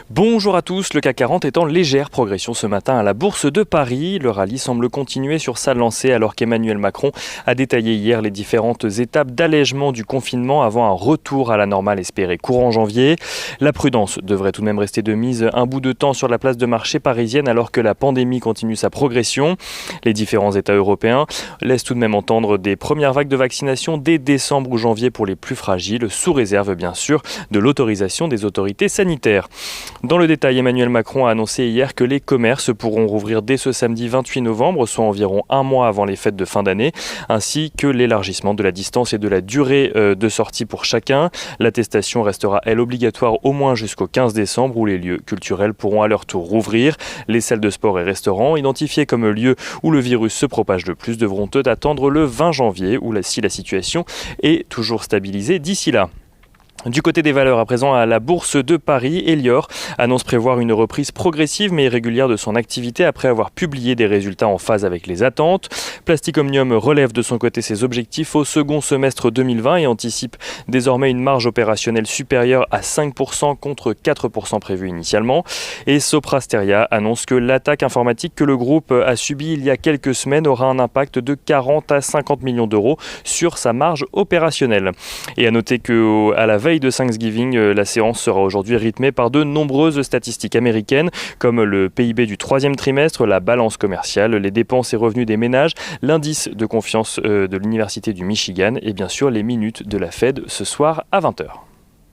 Bonjour à tous, le CAC 40 est en légère progression ce matin à la Bourse de Paris. Le rallye semble continuer sur sa lancée alors qu'Emmanuel Macron a détaillé hier les différentes étapes d'allègement du confinement avant un retour à la normale espéré courant janvier. La prudence devrait tout de même rester de mise un bout de temps sur la place de marché parisienne alors que la pandémie continue sa progression. Les différents États européens laissent tout de même entendre des premières vagues de vaccination dès décembre ou janvier pour les plus fragiles, sous réserve bien sûr de l'autorisation des autorités sanitaires. Dans le détail, Emmanuel Macron a annoncé hier que les commerces pourront rouvrir dès ce samedi 28 novembre, soit environ un mois avant les fêtes de fin d'année, ainsi que l'élargissement de la distance et de la durée de sortie pour chacun. L'attestation restera, elle, obligatoire au moins jusqu'au 15 décembre où les lieux culturels pourront à leur tour rouvrir. Les salles de sport et restaurants, identifiés comme lieux où le virus se propage le plus, devront eux attendre le 20 janvier, si la situation est toujours stabilisée d'ici là. Du côté des valeurs, à présent, à la Bourse de Paris, Elior annonce prévoir une reprise progressive mais irrégulière de son activité après avoir publié des résultats en phase avec les attentes. Plastic Omnium relève de son côté ses objectifs au second semestre 2020 et anticipe désormais une marge opérationnelle supérieure à 5% contre 4% prévu initialement. Et Soprasteria annonce que l'attaque informatique que le groupe a subie il y a quelques semaines aura un impact de 40 à 50 millions d'euros sur sa marge opérationnelle. Et à noter qu'à la veille de Thanksgiving, la séance sera aujourd'hui rythmée par de nombreuses statistiques américaines comme le PIB du troisième trimestre, la balance commerciale, les dépenses et revenus des ménages, l'indice de confiance de l'Université du Michigan et bien sûr les minutes de la Fed ce soir à 20h.